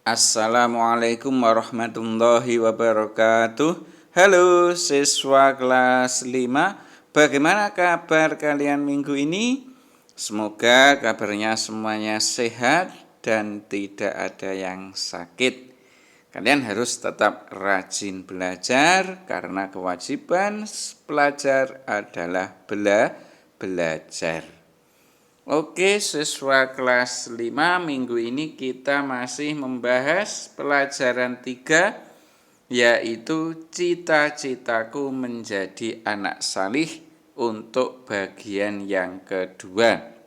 Assalamualaikum warahmatullahi wabarakatuh. Halo siswa kelas 5. Bagaimana kabar kalian minggu ini? Semoga kabarnya semuanya sehat dan tidak ada yang sakit. Kalian harus tetap rajin belajar karena kewajiban pelajar adalah belajar. Oke, siswa kelas 5, minggu ini kita masih membahas pelajaran 3, yaitu cita-citaku menjadi anak salih untuk bagian yang kedua.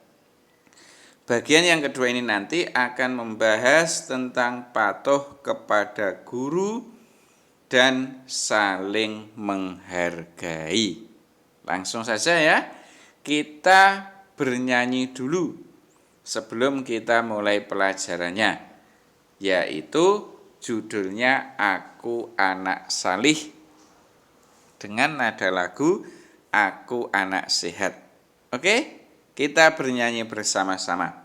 Bagian yang kedua ini nanti akan membahas tentang patuh kepada guru dan saling menghargai. Langsung saja ya, kita bernyanyi dulu sebelum kita mulai pelajarannya, yaitu judulnya Aku Anak Salih dengan nada lagu Aku Anak Sehat. Oke, kita bernyanyi bersama-sama.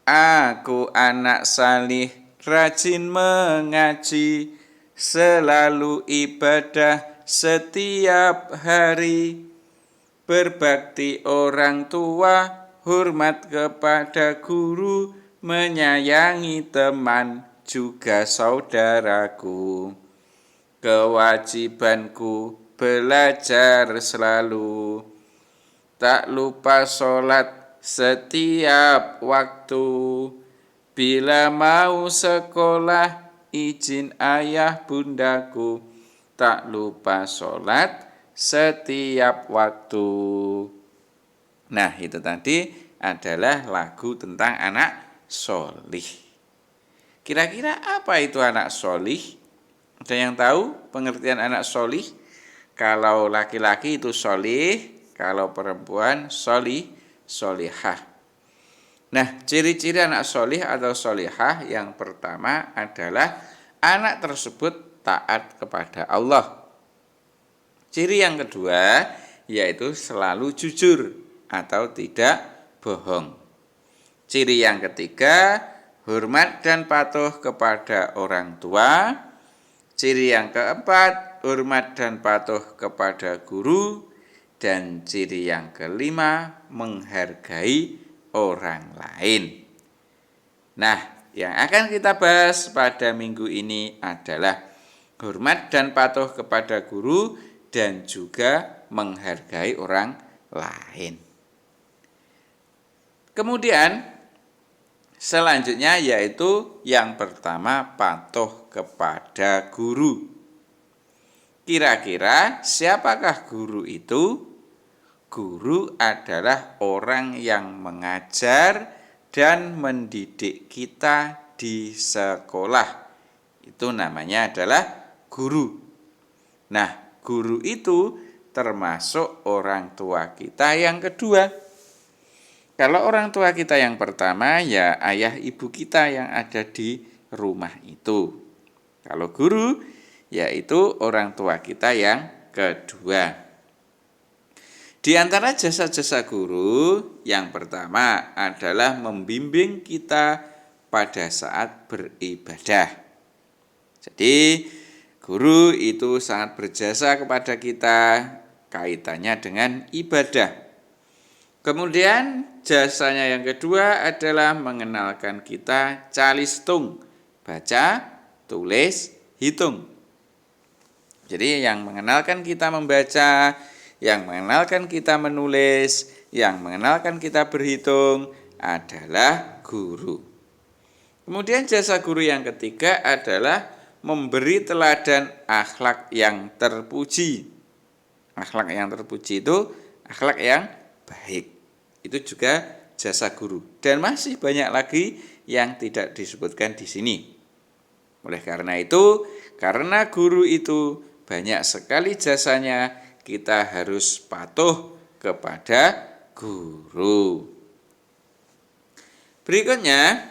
Aku anak salih, rajin mengaji, selalu ibadah setiap hari. Berbakti orang tua, hormat kepada guru, menyayangi teman juga saudaraku. Kewajibanku belajar selalu, tak lupa sholat setiap waktu. Bila mau sekolah, izin ayah bundaku, tak lupa sholat setiap waktu. Nah, itu tadi adalah lagu tentang anak solih. Kira-kira apa itu anak solih? Ada yang tahu pengertian anak solih? Kalau laki-laki itu solih, kalau perempuan solihah. Nah, ciri-ciri anak solih atau solihah yang pertama adalah anak tersebut taat kepada Allah. Ciri yang kedua yaitu selalu jujur atau tidak bohong. Ciri yang ketiga, hormat dan patuh kepada orang tua. Ciri yang keempat, hormat dan patuh kepada guru. Dan ciri yang kelima, menghargai orang lain. Nah, yang akan kita bahas pada minggu ini adalah hormat dan patuh kepada guru dan juga menghargai orang lain. Kemudian selanjutnya yaitu yang pertama, patuh kepada guru. Kira-kira siapakah guru itu? Guru adalah orang yang mengajar dan mendidik kita di sekolah. Itu namanya adalah guru. Nah, guru itu termasuk orang tua kita yang kedua. Kalau orang tua kita yang pertama ya ayah ibu kita yang ada di rumah itu. Kalau guru yaitu orang tua kita yang kedua. Di antara jasa-jasa guru yang pertama adalah membimbing kita pada saat beribadah. Jadi guru itu sangat berjasa kepada kita kaitannya dengan ibadah. Kemudian jasanya yang kedua adalah mengenalkan kita calistung, baca, tulis, hitung. Jadi yang mengenalkan kita membaca, yang mengenalkan kita menulis, yang mengenalkan kita berhitung adalah guru. Kemudian jasa guru yang ketiga adalah memberi teladan akhlak yang terpuji. Akhlak yang terpuji itu akhlak yang baik. Itu juga jasa guru. Dan masih banyak lagi yang tidak disebutkan di sini. Oleh karena itu, karena guru itu banyak sekali jasanya, kita harus patuh kepada guru. Berikutnya,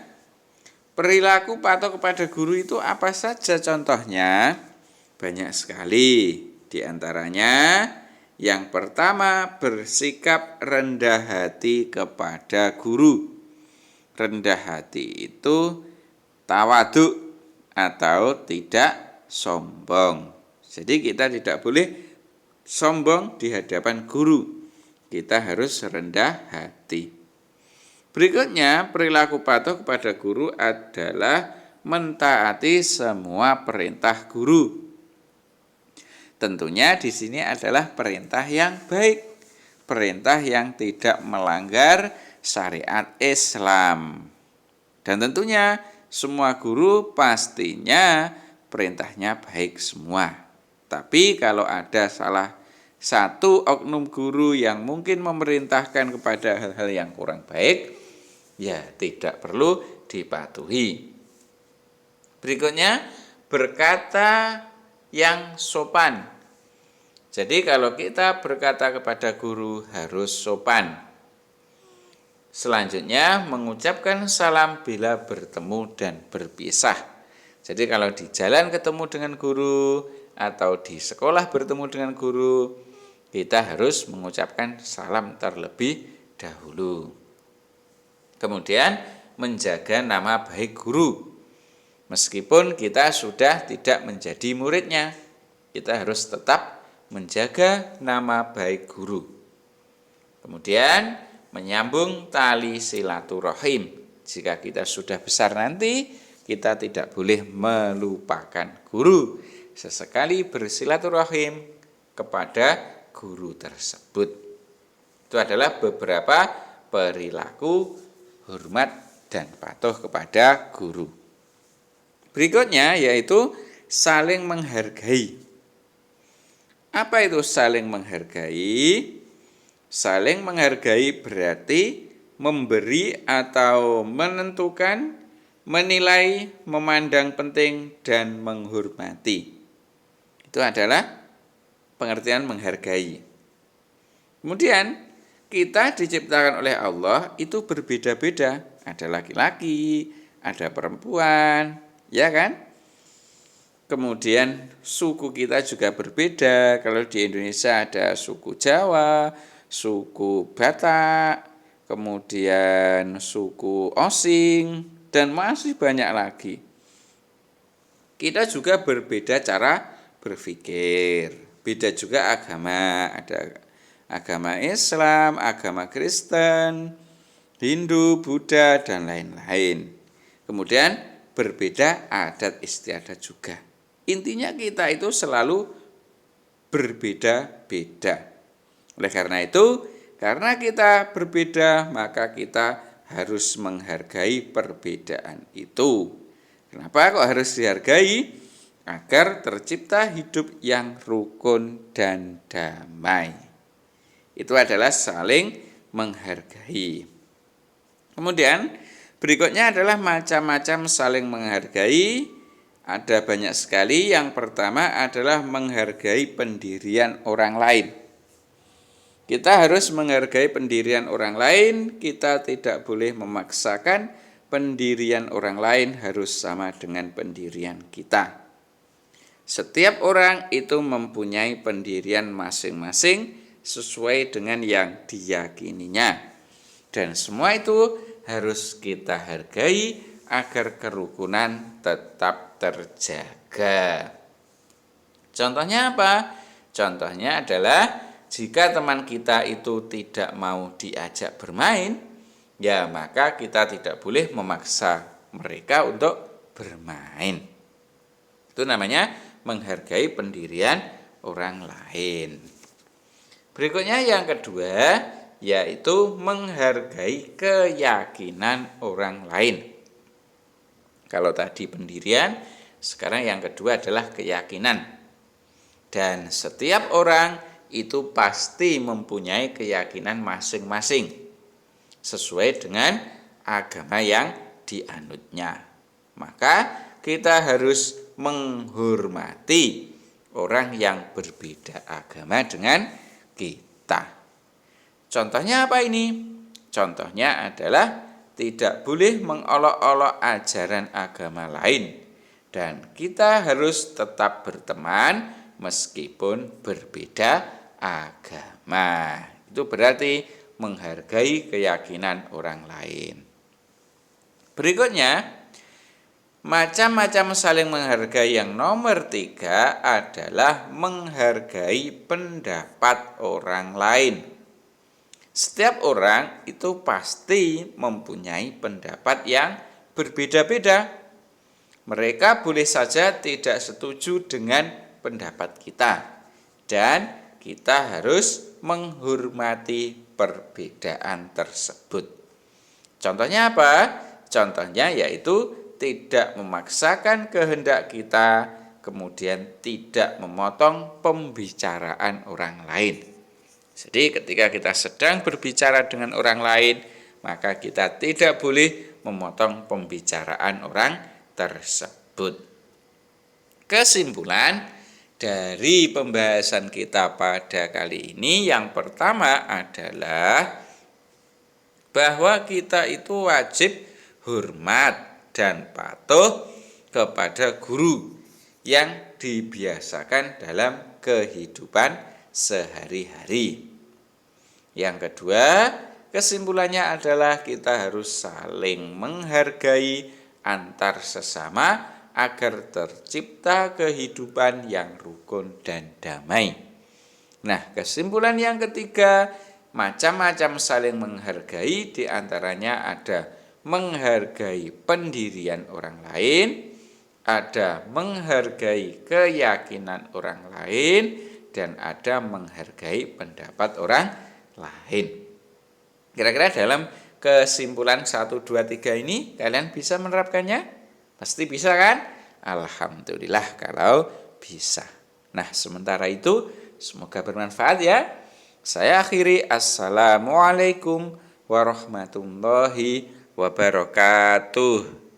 perilaku patuh kepada guru itu apa saja contohnya? Banyak sekali. Di antaranya, yang pertama, bersikap rendah hati kepada guru. Rendah hati itu tawaduk atau tidak sombong. Jadi kita tidak boleh sombong di hadapan guru. Kita harus rendah hati. Berikutnya, perilaku patuh kepada guru adalah mentaati semua perintah guru. Tentunya di sini adalah perintah yang baik, perintah yang tidak melanggar syariat Islam. Dan tentunya semua guru pastinya perintahnya baik semua. Tapi kalau ada salah satu oknum guru yang mungkin memerintahkan kepada hal-hal yang kurang baik, ya tidak perlu dipatuhi. Berikutnya, berkata yang sopan. Jadi kalau kita berkata kepada guru harus sopan. Selanjutnya, mengucapkan salam bila bertemu dan berpisah. Jadi kalau di jalan ketemu dengan guru atau di sekolah bertemu dengan guru, kita harus mengucapkan salam terlebih dahulu. Kemudian, menjaga nama baik guru. Meskipun kita sudah tidak menjadi muridnya, kita harus tetap menjaga nama baik guru. Kemudian, menyambung tali silaturahim. Jika kita sudah besar nanti, kita tidak boleh melupakan guru. Sesekali bersilaturahim kepada guru tersebut. Itu adalah beberapa perilaku hormat dan patuh kepada guru. Berikutnya yaitu saling menghargai. Apa itu saling menghargai? Saling menghargai berarti memberi atau menentukan, menilai, memandang penting, dan menghormati. Itu adalah pengertian menghargai. Kemudian kita diciptakan oleh Allah itu berbeda-beda. Ada laki-laki, ada perempuan, ya kan? Kemudian suku kita juga berbeda. Kalau di Indonesia ada suku Jawa, suku Batak, kemudian suku Osing, dan masih banyak lagi. Kita juga berbeda cara berpikir. Beda juga agama, ada agama Islam, agama Kristen, Hindu, Buddha, dan lain-lain. Kemudian berbeda adat istiadat juga. Intinya kita itu selalu berbeda-beda. Oleh karena itu, karena kita berbeda, maka kita harus menghargai perbedaan itu. Kenapa kok harus dihargai? Agar tercipta hidup yang rukun dan damai. Itu adalah saling menghargai. Kemudian berikutnya adalah macam-macam saling menghargai. Ada banyak sekali. Yang pertama adalah menghargai pendirian orang lain. Kita harus menghargai pendirian orang lain. Kita tidak boleh memaksakan pendirian orang lain harus sama dengan pendirian kita. Setiap orang itu mempunyai pendirian masing-masing sesuai dengan yang diyakininya. Dan semua itu harus kita hargai agar kerukunan tetap terjaga. Contohnya apa? Contohnya adalah jika teman kita itu tidak mau diajak bermain, ya maka kita tidak boleh memaksa mereka untuk bermain. Itu namanya menghargai pendirian orang lain. Berikutnya yang kedua, yaitu menghargai keyakinan orang lain. Kalau tadi pendirian, sekarang yang kedua adalah keyakinan. Dan setiap orang itu pasti mempunyai keyakinan masing-masing sesuai dengan agama yang dianutnya. Maka kita harus menghormati orang yang berbeda agama dengan kita. Contohnya apa ini? Contohnya adalah tidak boleh mengolok-olok ajaran agama lain. Dan kita harus tetap berteman meskipun berbeda agama. Itu berarti menghargai keyakinan orang lain. Berikutnya, Macam-macam saling menghargai yang nomor 3 adalah menghargai pendapat orang lain. Setiap orang itu pasti mempunyai pendapat yang berbeda-beda. Mereka boleh saja tidak setuju dengan pendapat kita, dan kita harus menghormati perbedaan tersebut. Contohnya apa? Contohnya yaitu tidak memaksakan kehendak kita, kemudian tidak memotong pembicaraan orang lain. Jadi ketika kita sedang berbicara dengan orang lain, maka kita tidak boleh memotong pembicaraan orang tersebut. Kesimpulan dari pembahasan kita pada kali ini, yang pertama adalah bahwa kita itu wajib hormat dan patuh kepada guru yang dibiasakan dalam kehidupan sehari-hari. Yang kedua, kesimpulannya adalah kita harus saling menghargai antar sesama agar tercipta kehidupan yang rukun dan damai. Nah, kesimpulan yang ketiga, macam-macam saling menghargai, diantaranya ada menghargai pendirian orang lain, ada menghargai keyakinan orang lain, dan ada menghargai pendapat orang lain. Kira-kira dalam kesimpulan 1, 2, 3 ini kalian bisa menerapkannya? Pasti bisa kan? Alhamdulillah kalau bisa. Nah, sementara itu semoga bermanfaat ya. Saya akhiri. Assalamualaikum warahmatullahi wabarakatuh.